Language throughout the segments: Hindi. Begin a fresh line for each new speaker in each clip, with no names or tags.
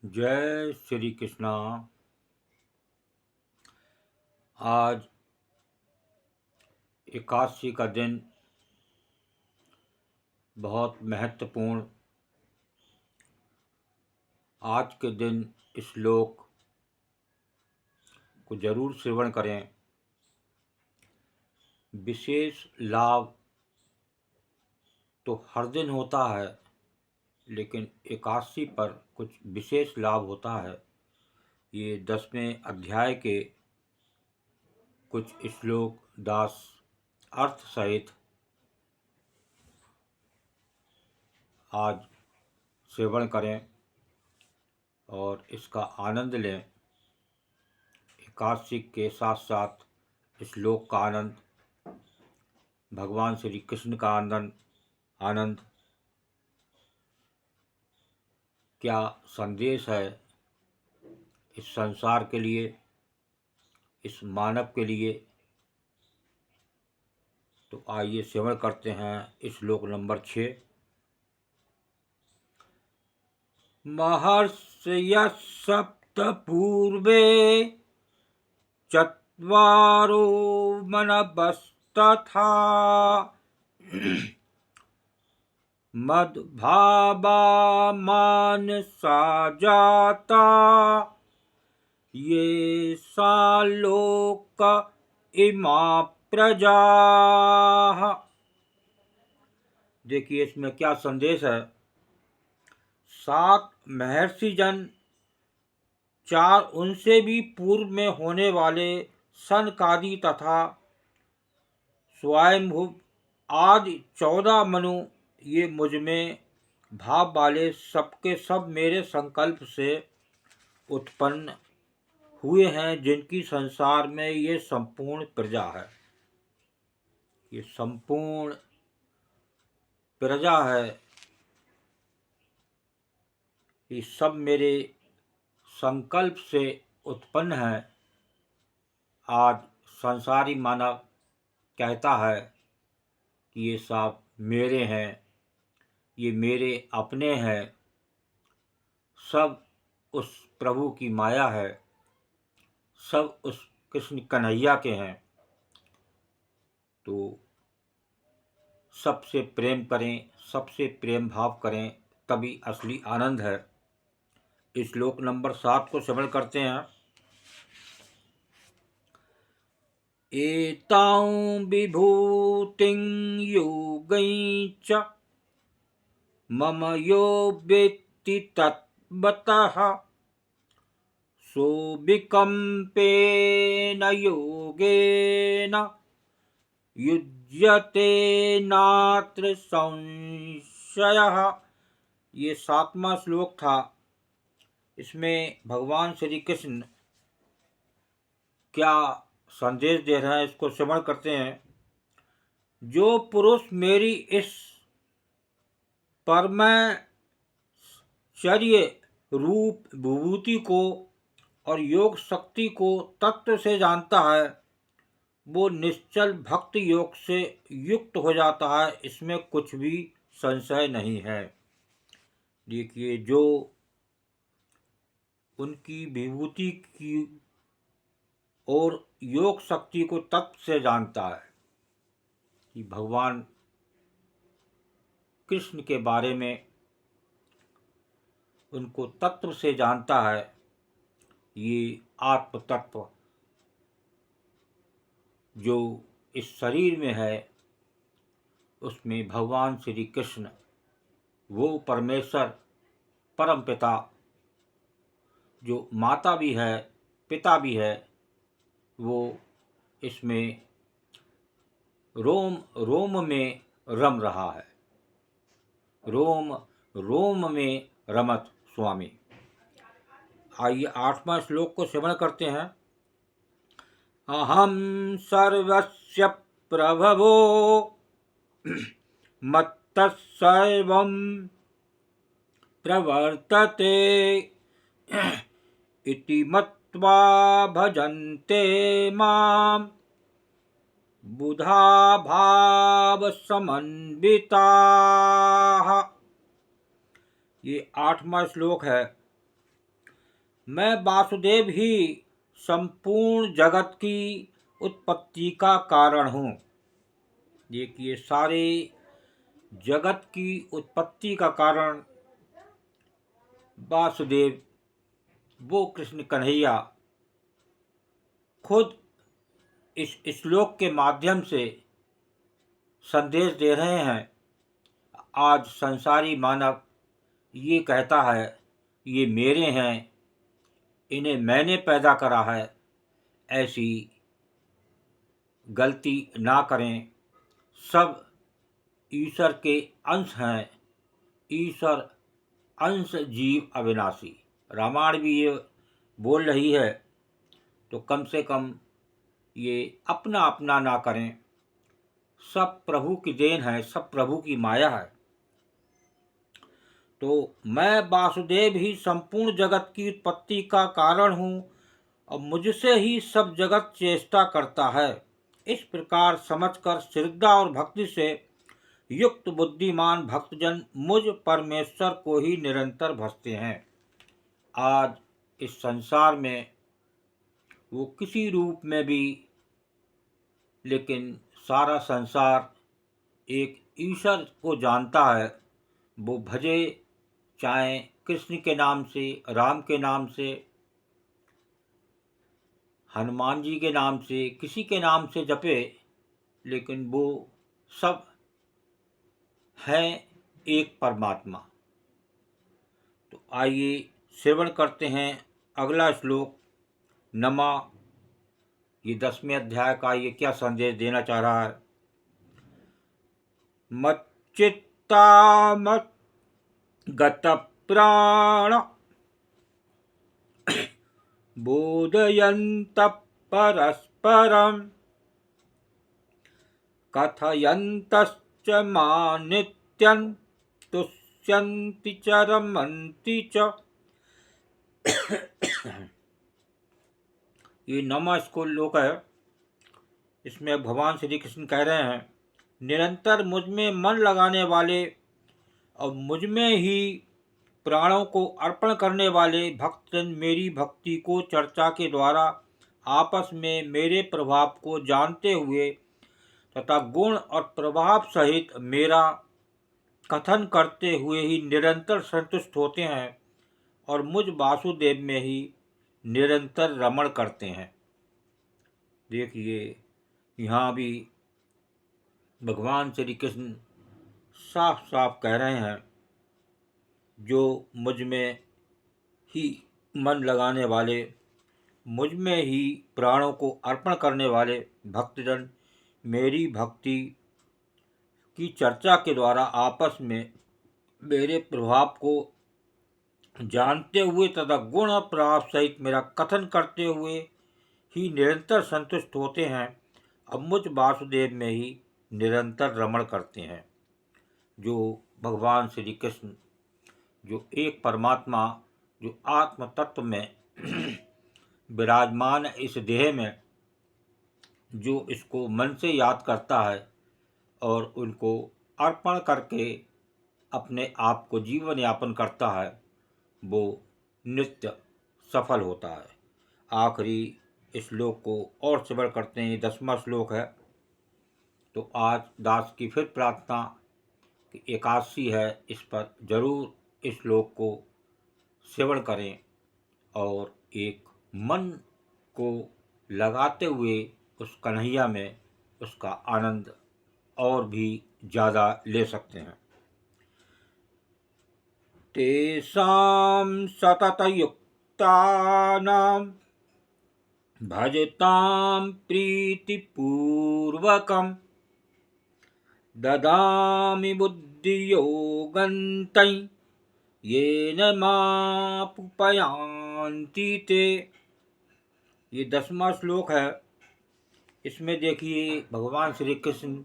जय श्री कृष्णा। आज एकादशी का दिन बहुत महत्वपूर्ण। आज के दिन इस श्लोक को जरूर श्रवण करें। विशेष लाभ तो हर दिन होता है, लेकिन एकादशी पर कुछ विशेष लाभ होता है। ये 10वें अध्याय के कुछ श्लोक दास अर्थ सहित आज श्रवण करें और इसका आनंद लें। एकादशी के साथ साथ श्लोक का आनंद, भगवान श्री कृष्ण का आनंद क्या संदेश है इस संसार के लिए, इस मानव के लिए। तो आइए श्रवण करते हैं श्लोक नंबर 6। महर्षयः सप्त पूर्वे चत्वारो मनवस्तथा मद्भावा मानसा जाता ये सालोक इमा प्रजा। देखिए इसमें क्या संदेश है। 7 महर्षि जन, 4 उनसे भी पूर्व में होने वाले सनकादि तथा स्वयंभुव आदि 14 मनु, ये मुझ में भाव वाले सबके सब मेरे संकल्प से उत्पन्न हुए हैं, जिनकी संसार में ये संपूर्ण प्रजा है। ये संपूर्ण प्रजा है, ये सब मेरे संकल्प से उत्पन्न है। आज संसारी मानव कहता है कि ये सब मेरे हैं, ये मेरे अपने हैं। सब उस प्रभु की माया है, सब उस कृष्ण कन्हैया के हैं। तो सबसे प्रेम करें, सबसे प्रेम भाव करें, तभी असली आनंद है। श्लोक नंबर 7 को श्रवण करते हैं। एतां विभूतिं योगैः च मम यो वेत्ति तत्त्वतः सो विकम्पेन योगेन युज्यते नात्र संशयः। ये 7वां श्लोक था। इसमें भगवान श्री कृष्ण क्या संदेश दे रहे हैं, इसको श्रवण करते हैं। जो पुरुष मेरी इस परमैश्वर्य रूप विभूति को और योग शक्ति को तत्व से जानता है, वो निश्चल भक्ति योग से युक्त हो जाता है। इसमें कुछ भी संशय नहीं है। देखिए, जो उनकी विभूति की और योग शक्ति को तत्व से जानता है, कि भगवान कृष्ण के बारे में उनको तत्व से जानता है, ये आत्म तत्व जो इस शरीर में है, उसमें भगवान श्री कृष्ण वो परमेश्वर परम पिता, जो माता भी है पिता भी है, वो इसमें रोम रोम में रम रहा है। रोम रोम में रमत स्वामी। आइए 8वां श्लोक को श्रवण करते हैं। अहम सर्वस्य प्रभवो मत्तः सर्वं प्रवर्तते इति मत्वा भजन्ते मां बुधा भाव समन्विताः। ये 8वां श्लोक है। मैं वासुदेव ही संपूर्ण जगत की उत्पत्ति का कारण हूँ। देखिए, सारे जगत की उत्पत्ति का कारण वासुदेव, वो कृष्ण कन्हैया खुद इस श्लोक के माध्यम से संदेश दे रहे हैं। आज संसारी मानव ये कहता है ये मेरे हैं, इन्हें मैंने पैदा करा है, ऐसी गलती ना करें। सब ईश्वर के अंश हैं, ईश्वर अंश जीव अविनाशी। रामायण भी ये बोल रही है, तो कम से कम ये अपना अपना ना करें। सब प्रभु की देन है, सब प्रभु की माया है। तो मैं वासुदेव ही संपूर्ण जगत की उत्पत्ति का कारण हूँ और मुझसे ही सब जगत चेष्टा करता है। इस प्रकार समझकर श्रद्धा और भक्ति से युक्त बुद्धिमान भक्तजन मुझ परमेश्वर को ही निरंतर भजते हैं। आज इस संसार में वो किसी रूप में भी, लेकिन सारा संसार एक ईश्वर को जानता है। वो भजे, चाहे कृष्ण के नाम से, राम के नाम से, हनुमान जी के नाम से, किसी के नाम से जपे, लेकिन वो सब है एक परमात्मा। तो आइए श्रवण करते हैं अगला श्लोक। नमा, ये 10वें अध्याय का ये क्या संदेश देना चाह रहा है। मच्चित्ता मत गत प्राण बोधयन्तः परस्परं कथयन्तश्च मां नित्यं तुष्यन्ति च रमन्ति च। ये 9वां श्लोक है। इसमें भगवान श्री कृष्ण कह रहे हैं, निरंतर मुझ में मन लगाने वाले और मुझ में ही प्राणों को अर्पण करने वाले भक्तजन मेरी भक्ति को चर्चा के द्वारा आपस में मेरे प्रभाव को जानते हुए तथा गुण और प्रभाव सहित मेरा कथन करते हुए ही निरंतर संतुष्ट होते हैं और मुझ वासुदेव में ही निरंतर रमण करते हैं। देखिए, यहाँ भी भगवान श्री कृष्ण साफ साफ कह रहे हैं, जो मुझ में ही मन लगाने वाले, मुझ में ही प्राणों को अर्पण करने वाले भक्तजन मेरी भक्ति की चर्चा के द्वारा आपस में मेरे प्रभाव को जानते हुए तथा गुण और प्रभाव सहित मेरा कथन करते हुए ही निरंतर संतुष्ट होते हैं और मुझ वासुदेव में ही निरंतर रमण करते हैं। जो भगवान श्री कृष्ण, जो एक परमात्मा, जो आत्म तत्व में विराजमान इस देह में, जो इसको मन से याद करता है और उनको अर्पण करके अपने आप को जीवन यापन करता है, वो नित्य सफल होता है। आखिरी श्लोक को और श्रवण करते हैं। 10वां श्लोक है। तो आज दास की फिर प्रार्थना कि एकादशी है, इस पर जरूर इस श्लोक को श्रवण करें और एक मन को लगाते हुए उस कन्हैया में उसका आनंद और भी ज़्यादा ले सकते हैं। तेषां सततयुक्तानां भजतां प्रीतिपूर्वकं ददामि बुद्धियोगं तै येन मापुपयान्ति ते। ये 10वां श्लोक है। इसमें देखिए भगवान श्री कृष्ण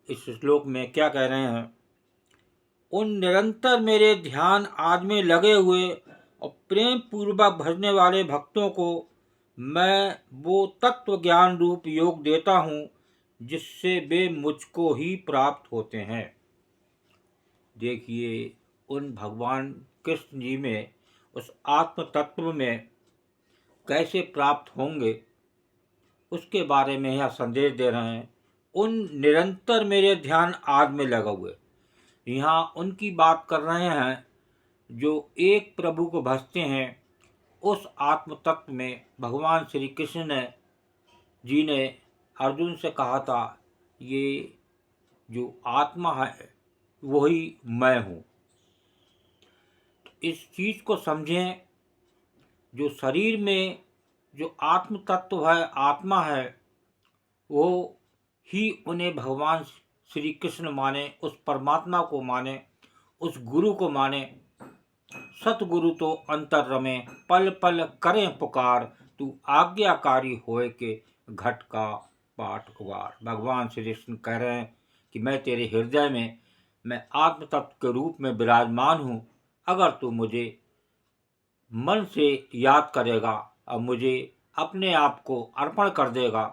इस श्लोक में क्या कह रहे हैं। उन निरंतर मेरे ध्यान आदि में लगे हुए और प्रेम पूर्वक भजने वाले भक्तों को मैं वो तत्व ज्ञान रूप योग देता हूँ जिससे वे मुझको ही प्राप्त होते हैं। देखिए, उन भगवान कृष्ण जी में उस आत्म तत्व में कैसे प्राप्त होंगे उसके बारे में यह संदेश दे रहे हैं। उन निरंतर मेरे ध्यान आज में लगा हुए, यहाँ उनकी बात कर रहे हैं जो एक प्रभु को भजते हैं। उस आत्म तत्व में भगवान श्री कृष्ण जी ने अर्जुन से कहा था, ये जो आत्मा है वही मैं हूँ। इस चीज़ को समझें, जो शरीर में जो आत्म तत्व है, आत्मा है, वो ही उन्हें भगवान श्री कृष्ण माने, उस परमात्मा को माने, उस गुरु को माने। सतगुरु तो अंतर रमे, पल पल करें पुकार, तू आज्ञाकारी होए के घट का पाठ उबार। भगवान श्री कृष्ण कह रहे हैं कि मैं तेरे हृदय में, मैं आत्म तत्व के रूप में विराजमान हूँ। अगर तू मुझे मन से याद करेगा और मुझे अपने आप को अर्पण कर देगा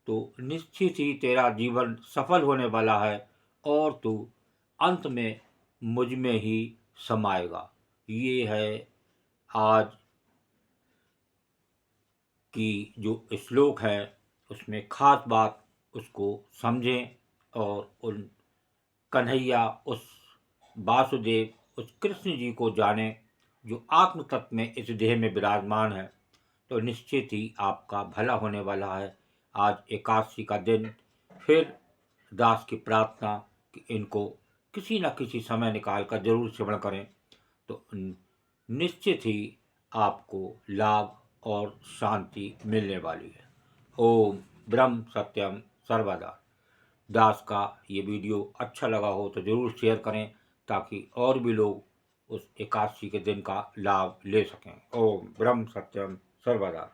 तो निश्चित ही तेरा जीवन सफल होने वाला है और तू अंत में मुझ में ही समाएगा। ये है आज की जो श्लोक है, उसमें खास बात उसको समझें और उन कन्हैया, उस वासुदेव, उस कृष्ण जी को जानें जो आत्म तत्व में इस देह में विराजमान है। तो निश्चित ही आपका भला होने वाला है। आज एकादशी का दिन, फिर दास की प्रार्थना कि इनको किसी न किसी समय निकाल कर जरूर श्रवण करें, तो निश्चित ही आपको लाभ और शांति मिलने वाली है। ओम ब्रह्म सत्यम सर्वदा। दास का ये वीडियो अच्छा लगा हो तो ज़रूर शेयर करें ताकि और भी लोग उस एकादशी के दिन का लाभ ले सकें। ओम ब्रह्म सत्यम सर्वदा।